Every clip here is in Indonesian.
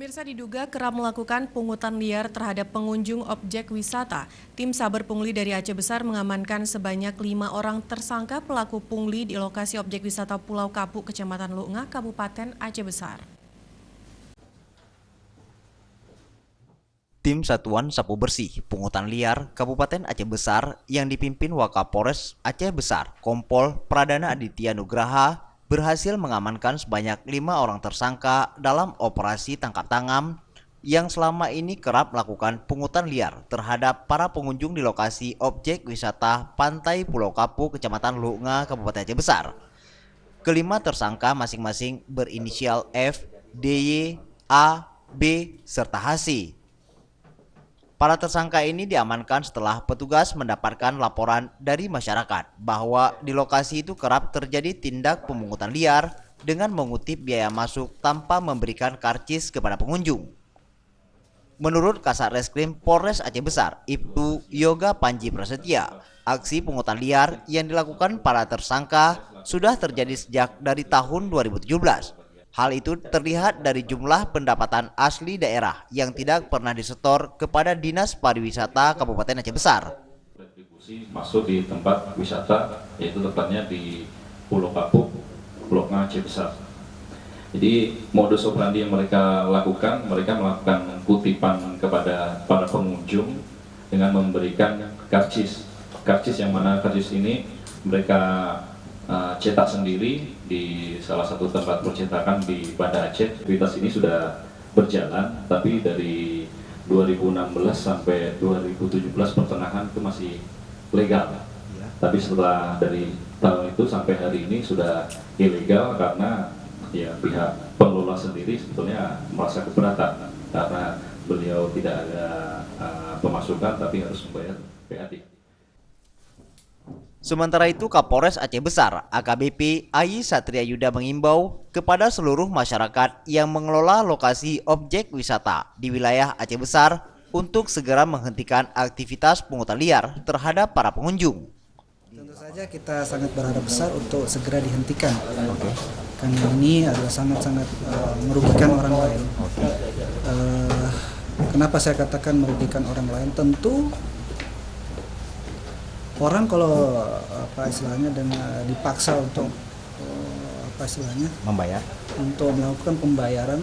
Pemirsa, diduga kerap melakukan pungutan liar terhadap pengunjung objek wisata. Tim Saber Pungli dari Aceh Besar mengamankan sebanyak 5 orang tersangka pelaku pungli di lokasi objek wisata Pulau Kapuk, Kecamatan Lu'ngah, Kabupaten Aceh Besar. Tim Satuan Sapu Bersih Pungutan Liar Kabupaten Aceh Besar yang dipimpin Wakapolres Aceh Besar Kompol Pradana Aditya Nugraha berhasil mengamankan sebanyak 5 orang tersangka dalam operasi tangkap tangan yang selama ini kerap melakukan pungutan liar terhadap para pengunjung di lokasi objek wisata Pantai Pulau Kapuk, Kecamatan Lu'ngah, Kabupaten Aceh Besar. Kelima tersangka masing-masing berinisial F, DY, A, B, serta HC. Para tersangka ini diamankan setelah petugas mendapatkan laporan dari masyarakat bahwa di lokasi itu kerap terjadi tindak pemungutan liar dengan mengutip biaya masuk tanpa memberikan karcis kepada pengunjung. Menurut Kasat Reskrim Polres Aceh Besar, Ibtu Yoga Panji Prasetya, aksi pungutan liar yang dilakukan para tersangka sudah terjadi sejak dari tahun 2017. Hal itu terlihat dari jumlah pendapatan asli daerah yang tidak pernah disetor kepada Dinas Pariwisata Kabupaten Aceh Besar. Retribusi masuk di tempat wisata, yaitu tepatnya di Pulau Kapuk, Pulau Aceh Besar. Jadi modus operandi yang mereka melakukan kutipan kepada para pengunjung dengan memberikan karcis. Karcis yang mana karcis ini mereka cetak sendiri di salah satu tempat percetakan di Banda Aceh. Aktivitas ini sudah berjalan, tapi dari 2016 sampai 2017 pertengahan itu masih legal. Tapi setelah dari tahun itu sampai hari ini sudah ilegal karena ya pihak pengelola sendiri sebetulnya merasa keberatan karena beliau tidak ada pemasukan tapi harus membayar PAD. Sementara itu, Kapolres Aceh Besar AKBP Ayi Satria Yuda mengimbau kepada seluruh masyarakat yang mengelola lokasi objek wisata di wilayah Aceh Besar untuk segera menghentikan aktivitas pungutan liar terhadap para pengunjung. Tentu saja kita sangat berharap besar untuk segera dihentikan, karena ini adalah sangat-sangat merugikan orang lain. Kenapa saya katakan merugikan orang lain? Tentu orang kalau dengan dipaksa untuk Membayar. untuk melakukan pembayaran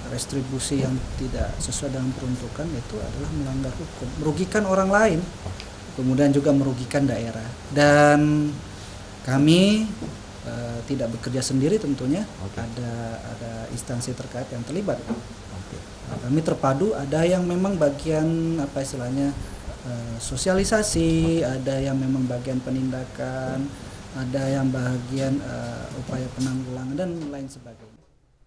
retribusi yang tidak sesuai dengan peruntukan, itu adalah melanggar hukum, merugikan orang lain, kemudian juga merugikan daerah. Dan kami tidak bekerja sendiri tentunya, ada instansi terkait yang terlibat. Kami terpadu, ada yang memang bagian sosialisasi, ada yang memang bagian penindakan, ada yang bagian upaya penanggulangan dan lain sebagainya.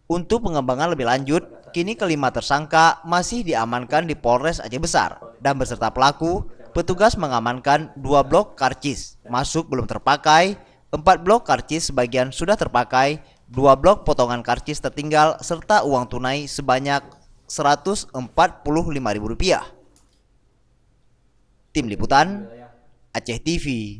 Untuk pengembangan lebih lanjut, kini kelima tersangka masih diamankan di Polres Aceh Besar dan beserta pelaku, petugas mengamankan 2 blok karcis masuk belum terpakai, 4 blok karcis sebagian sudah terpakai, 2 blok potongan karcis tertinggal serta uang tunai sebanyak Rp145.000. Tim Liputan Aceh TV.